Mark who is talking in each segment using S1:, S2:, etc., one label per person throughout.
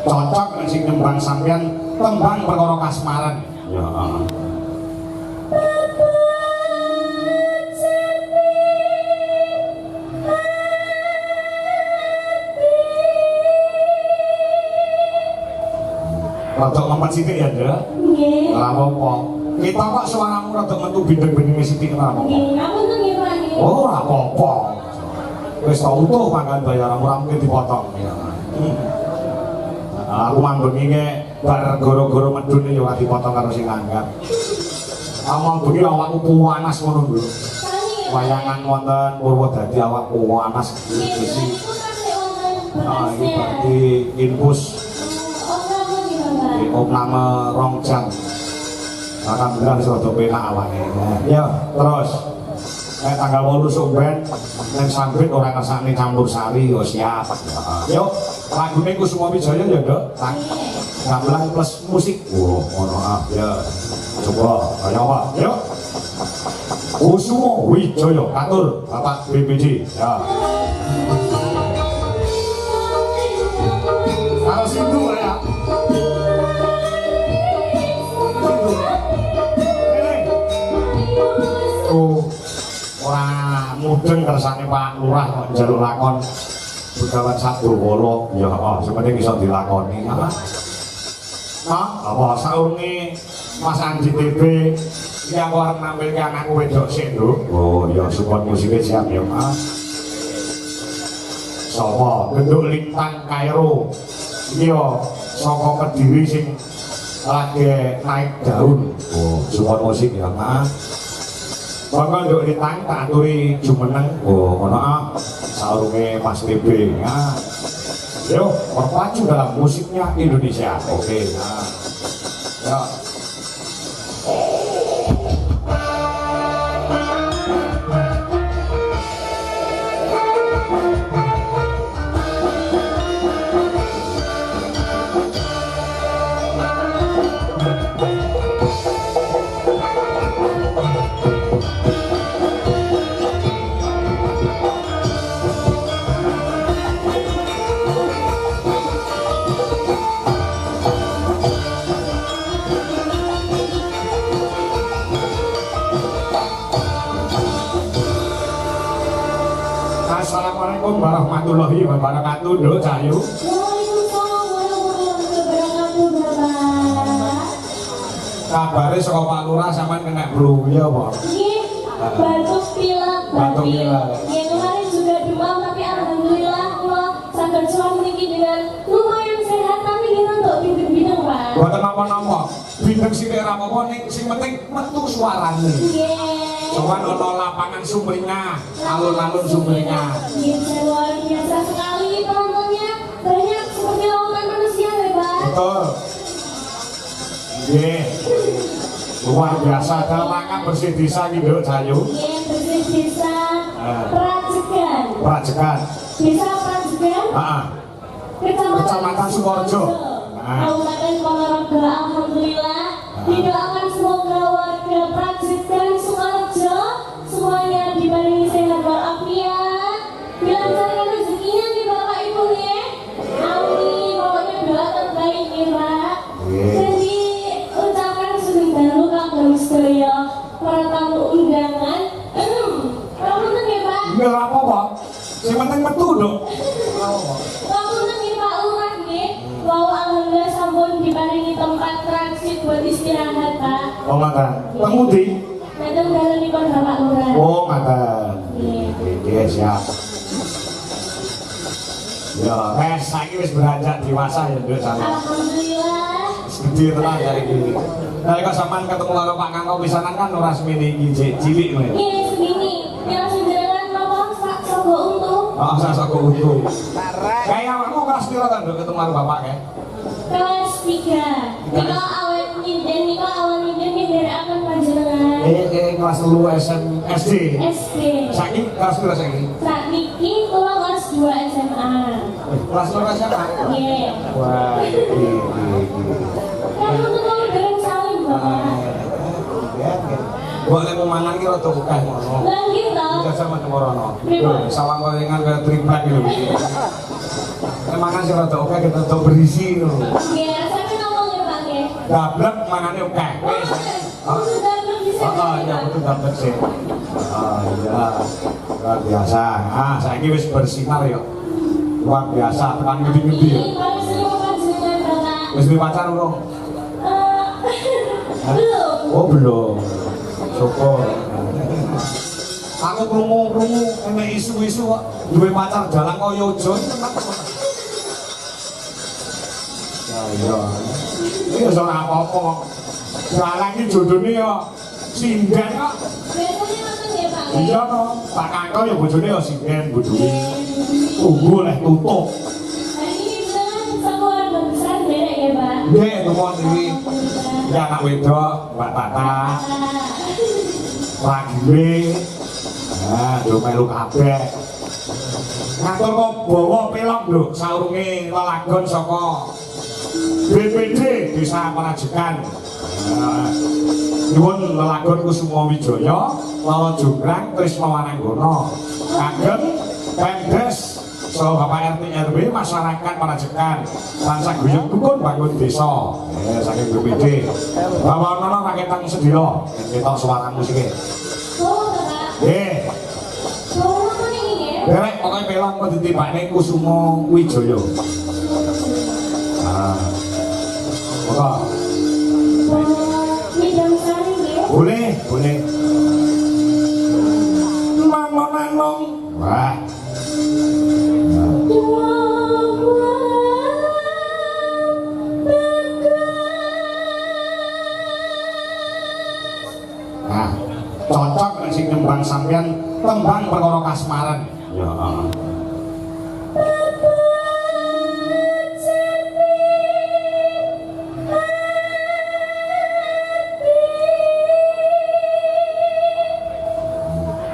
S1: cocok sing nyembang sampean tembang perkara kasmaran. Ya. Rada ngempet sithik ya, Ndra? Nggih. Ora apa-apa. Kita kok suaramu rada metu bindeng-bindeng sithik ora apa-apa.
S2: Nggih, ngapunten nggih, Pak.
S1: Oh, ora apa-apa. Wis tak utuh mangkan bayaran ora mungkin dipotong. Aku mambengi ke bar goro-goro medun yo ora dipotong karo sing anggap. Amang bengi awakku panas ngono lho. Wayangan wonten Purwodadi awakku panas besi. Ah, iki berarti infus. Om nama Rongjang. Alhamdulillah wis rada penak awake. Ya, terus tanggal 8 Sumben ning Sambit ora ngersakne campur sari yo siap. Yuk, lagune Kusuma Wijaya ya, Nduk. Gamelan plus musik. Oh, ngono ah. Ya. Coba kaya apa? Yuk. Kusuma Wijaya atur Bapak BPD. Ya. Kalau sindu ya. Ora mudeng kersane Pak Lurah kok njaluk lakon Begawan Sadowala. Ya apa sepenting iso dilakoni. Apa saurunge Mas Andi TB iki aku arep nampilke anakku wedok sik lho. Oh ya support musike siap ya Mas. Sapa Genduk Lintang Kairo. Iki yo saka Kediri sing lagi naik daun. Oh support musik ya Mas. Bangga Nduk Lintang tak aturi jumeneng. Oh, ngono ah. Saurunge Mas TB. Nah. Yo, berpacu dalam musiknya Indonesia. Oke, nah. Ya. Assalamualaikum warahmatullahi wabarakatuh, Nduk Cahayu.
S2: Waalaikumsalam warahmatullahi wabarakatuh, Bapak.
S1: Kabare saka Pak Lurah sampean kena flu ya apa?
S2: Nggih, batuk pilek.
S1: Batuk pilek.
S2: Ya kemarin juga demam tapi alhamdulillah kula saged sowan mriki dengan lumayan sehat tapi kita untuk bindeng-bindeng, Pak.
S1: Mboten napa-napa. Bindeng sithik ora apa-apa ning sing penting metu suarane.
S2: Nggih.
S1: Sowan ana lapangan Sumringah, alun-alun Sumringah.
S2: Iya, luar biasa sekali penontonnya. Banyak seperti lautan manusia ya, Pak.
S1: Betul. Nggih. Luar biasa dalam rangka bersih desa iki, Nduk Cahayu.
S2: Iya, bersih desa Prajegan.
S1: Prajegan.
S2: Desa Prajegan.
S1: Heeh. Kecamatan Sukorejo.
S2: Kabupaten Ponorogo. Alhamdulillah. Didoakan semoga warga Prajegan Sukorejo semuanya dibarengi sehat walafiat, dilancarkan rezekinya di Bapak Ibu ya. Amin. Pokoknya doa terbaik ya Pak. Dan diucapkan sugeng dalu kagem sedaya para tamu undangan. Kapunten ya Pak.
S1: Enggak apa-apa. Sing penting metu, Nduk.
S2: Kapunten ya Pak Lurah nggih. Wow, alhamdulillah sampun diparingi tempat transit buat istirahat Pak.
S1: Oh, makan. Pengundi.
S2: Datang dalemipun Bapak Lurah.
S1: Oh, makan. Iya, siap. Ya, saiki wis beranjak dewasa ya, Nduk Cahayu.
S2: Alhamdulillah.
S1: Gede tenan saiki. Nalika sampean ketemu karo Pak Kangkau pisanan kan ora semene iki cilik kowe.
S2: Iya, segini. Yang sederhana napa sak sogo untung.
S1: Ah, sak untung. Kayak awakmu kelas piro kan Nduk ketemu karo bapak kae?
S2: Kelas 3. Nika awet nyinden, nika awal nyinden ngendharaken panjenengan.
S1: Kelas 3 SD.
S2: SD.
S1: Saiki kelas piro saiki?
S2: Sakniki kula kelas 2 SMA.
S1: Kelas 2 SMA.
S2: Nggih.
S1: Wah, iki.
S2: Kan untuk dereng salim, Bapak.
S1: Boleh memangan ki rada akeh ngono.
S2: Lah nggih to.
S1: Jasa macam rono.
S2: Pripun?
S1: Sawang gorengan ke triplek lho. mangan sing rada oke kita rada berisi lho.
S2: Nggih, rasane ngomong ya Pak nggih.
S1: Dablek mangane oke. Wis.
S2: Sudah belum bisa.
S1: Ya betul dablek sih. Iya. Luar biasa. Saiki wis bersinar ya. Luar biasa tekan ngendi-ngendi ya.
S2: Kalau sering panjenengan Bapak.
S1: Wis duwe pacar belum?
S2: Belum.
S1: Oh belum. Syukur. Aku krungu-krungu enek isu-isu kok duwe pacar dalang kaya Jon tenan. Ya iya. Iki wis ora apa-apa. Dalang iki jodone ya sinden kok.
S2: Biasanya ngoten ya Pak.
S1: Iya to. Pak Kakak ya bojone ya sinden bodone. Tunggu leh tutup.
S2: Nah ini dengan keluarga besar derek ya Pak.
S1: Nggih, tukon iki. Ya anak wedok, Mbak Tata, Ragile. Nah, yo melu kabeh. Ngatur kok bawa pelok lho saurunge lelagon saka BPD Desa Parajekan. Nyuwun lelagon Kusuma Wijaya, Loro Jonggrang, Trisno Wananggana. Kagem Pemdes saha Bapak RT RW masyarakat Parajekan. Tansah guyub rukun bangun desa. Saking BPD. Bawa nono raketang sedina. Ketok suara musike.
S2: Oh Bapak.
S1: Nggih.
S2: Oh apa ini ya?
S1: Derek pokoknya pelong kok ditibakne Kusuma Wijaya. Apa?
S2: Midang sari ya?
S1: Boleh, boleh. Manong. Wah. Nah, cocok sing nembang sampean tembang perkara kasmaran. Ya.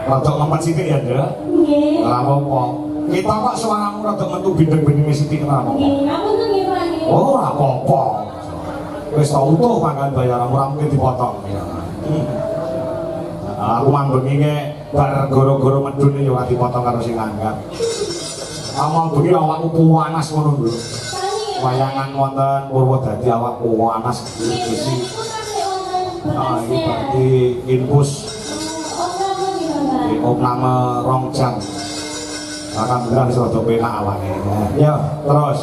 S1: Rada lempet sithik ya, Ndra.
S2: Nggih.
S1: Ora apa-apa. Kita kok suaramu rada metu bindeng-bindenge sithik ora apa-apa.
S2: Nggih, ngapunten nggih Pak nggih.
S1: Oh, ora apa-apa. Wis tak utuh pangkat bayaran ora mungkin dipotong. Aku mangbengi ke bar goro-goro medun iki ora dipotong karo sing anggap. Amal bengi awakku panas ngono lho. Wayangan wonten Purwodadi awakku panas
S2: Nggih,
S1: isi.
S2: niku kan sik wonten
S1: Nah, ini
S2: bekasnya.
S1: berarti infus
S2: Oh, apa nggih Bapak?
S1: opname 2 jam. Alhamdulillah wis rada penak awake. Ya, terus.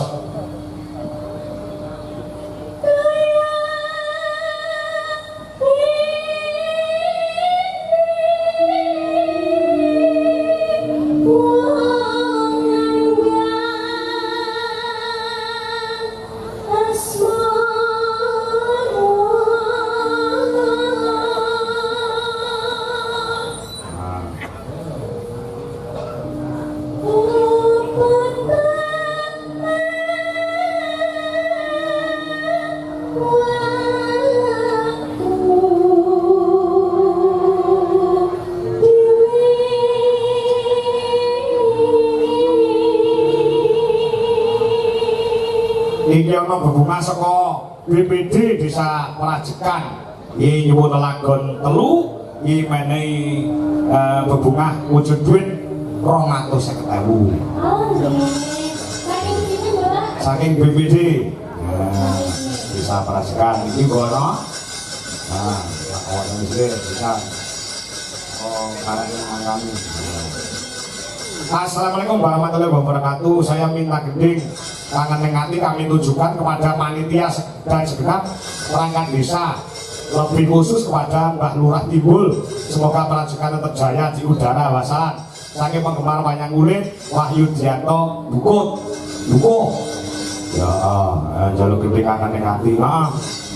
S1: Iki ana bebungah saka BPD Desa Parajekan. Iki nyuwun lelagon telu, iki menehi bebungah wujud duit 250.000.
S2: Oh, nggih. Saking sini Bapak.
S1: Saking BPD. Nah, Desa Parajekan iki ngono. Nah, kawan iki bisa. Oh, karena kami. Assalamualaikum warahmatullahi wabarakatuh. Saya minta gending tangan nengati kami tujukan kepada panitia dan segenap perangkat desa, lebih khusus kepada Mbah Lurah Timbul. Semoga Parajekan tetap jaya di udara. Wassalam. Saking penggemar wayang kulit Wahyu Dianto Bukut. Ya, jaluk gending tangan nengati.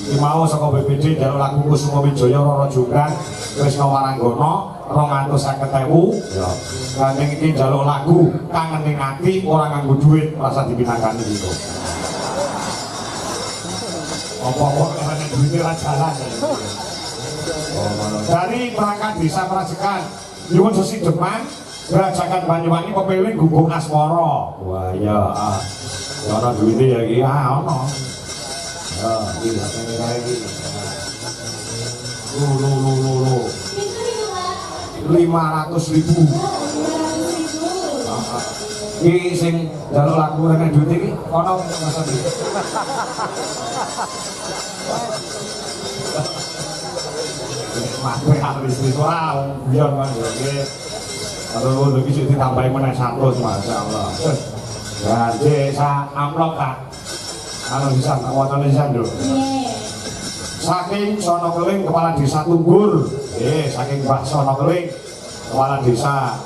S1: Ini mau saka BPD jaluk lagu Kusuma Wijaya Loro Jonggrang Trisno Wananggana 250.000. Ya. Kanjeng iki jaluk lagu kangen ning ati ora nganggo duit rasa dipinangkani gitu. Apa-apa karena duitnya ora jalan. Dari perangkat desa Parajekan nyuwun sesi Demak Brajakan Banyuwangi pepiling gunggung asmara. Wah iya. Ya ana duite ya iki ana. Ya, iki katene kae iki. Lu.
S2: Pinten niku Pak?
S1: 500.000.
S2: Oh, 500.000.
S1: Iki sing njaluk lagu nek duit iki ana masa iki. Mate habis visual biar man yo iki. Aduh iki sing ditambahi meneh 100 masyaallah. Ya, desa amplop Kak. Anu bisa wacane pisan lho. Saking Sono Keling kepala desa Tunggur. Saking Mbah Sono Keling kepala desa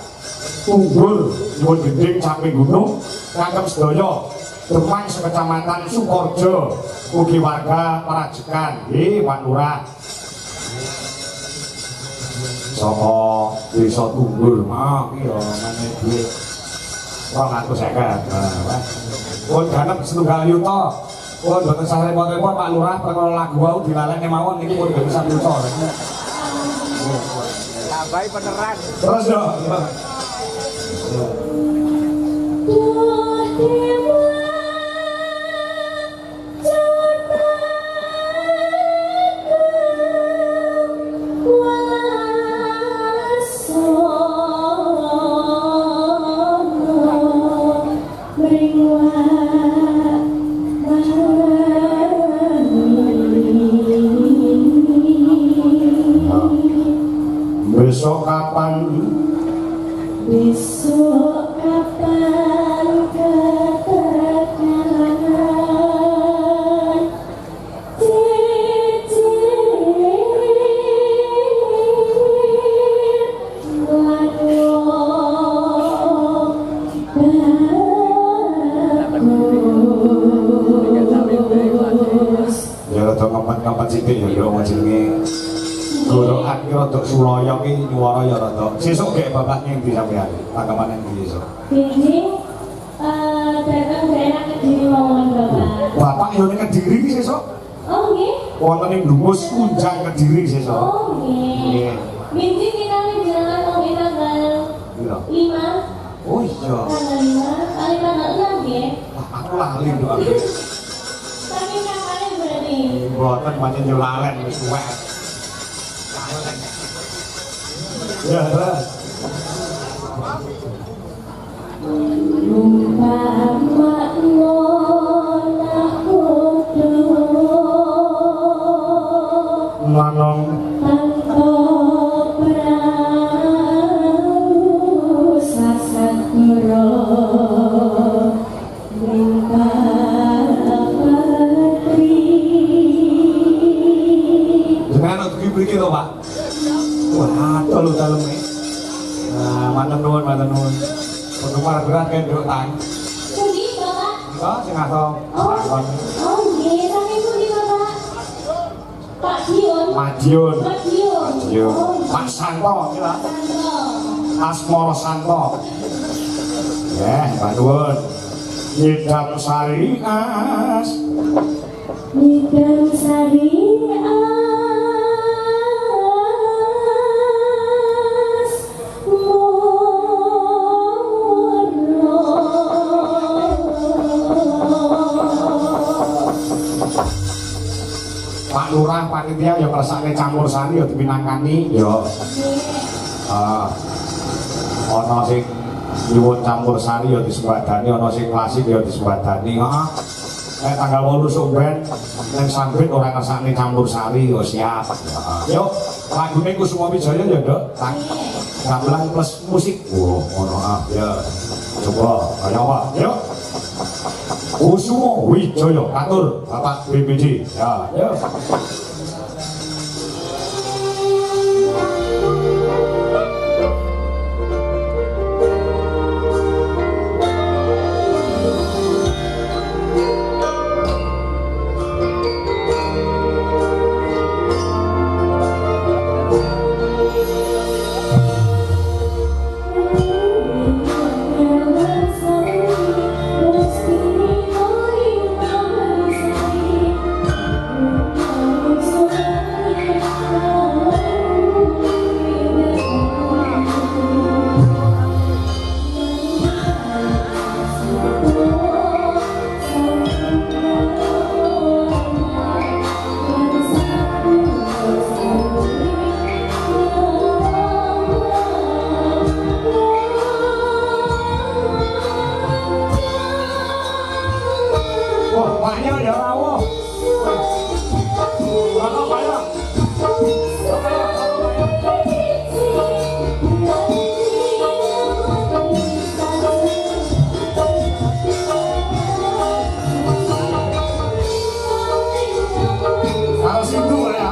S1: Tunggur nyuwun gending samping gunung kagem sedaya Demang sekecamatan Sukorjo ugi warga Parajekan Pak Lurah saka desa Tunggur iki ya mane duit 250. Pun ganep setunggal yuta. Pun boten sah repot-repot Pak Lurah perkara lagu wau dilalekne mawon niki pun boten sah yuta. Tambahi beneran. Terus yo. Besok kapan? Besok kapan keterangan ya rada ngempet-ngempet sithik ya yo jenenge gorokan ki rada sulaya ki nyuwara ya rada sesuk gek bapak ning ndi sampeyan tanggapan ning ndi sesuk ini datang daerah Kediri mawon Bapak yo ning Kediri ki sesuk oh nggih wonten ning Dungus Kunjang Kediri sesuk oh nggih minti kita jenengan mau tanggal 5 oh iya tanggal 5 kali tanggal 6 nggih aku lali nduk tapi kapan berarti mboten pancen yo lalen wis tuwek ya manong tanpa perahu sasakura jenengan ugi mriki to Pak wah telu daleme nah matur nuwun penggemar berat kan nduk tang pundi Bapak oh sing aso oh nggih sampe pundi Bapak Pak Madiun Pak Santo kira Asmoro Santo Mbak nuwun Nyidam Sari As Nyidam Sari Pak Lurah panitia yang ngersakne campur sari ya dipinangkani ya ana sing nyuwun campur sari ya disembadani ana sing klasik ya disembadani nek tanggal 8 Sumben ning Sambit ora ngersakne campur sari ya siap yo lagune Kusuma Wijaya ya Nduk gamelan plus musik ngono ya coba kaya apa yo Kusuma Wijaya atur Bapak BPD ya ya so Bapak bayar. Harus itu ya.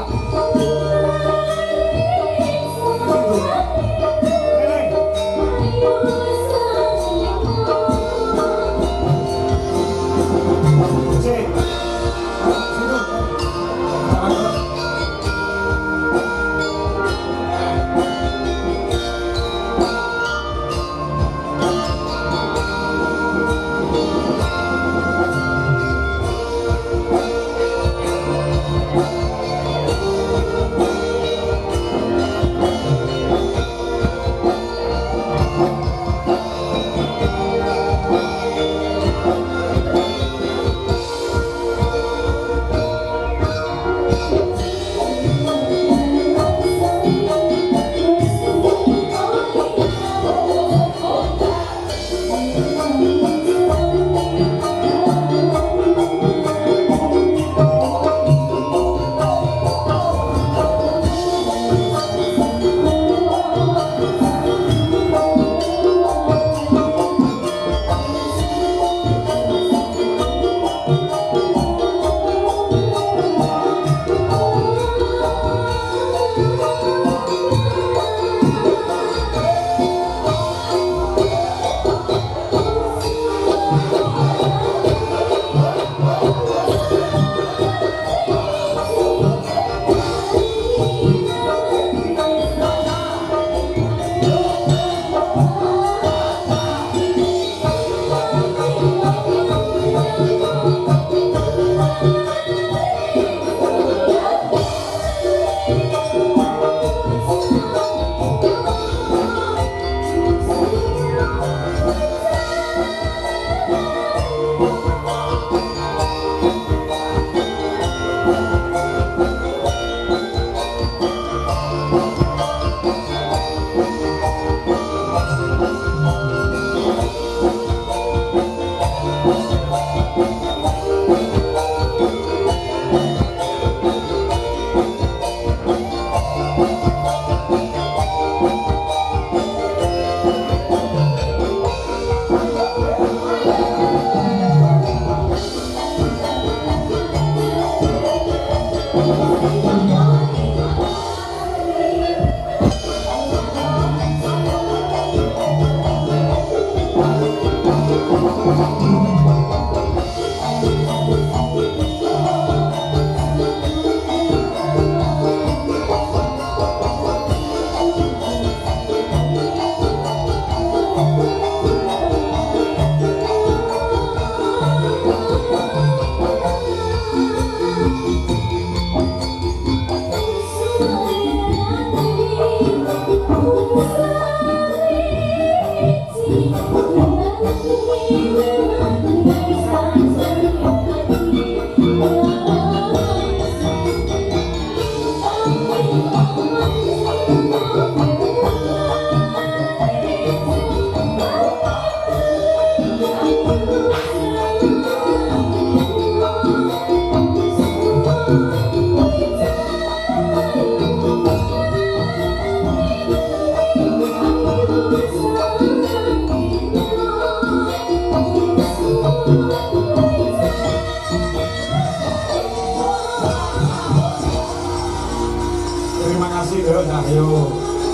S3: Terima kasih Dok Cahyo,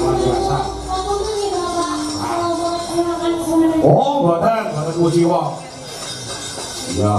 S3: luar biasa.
S1: Oh, buatan kuciwa. Ya,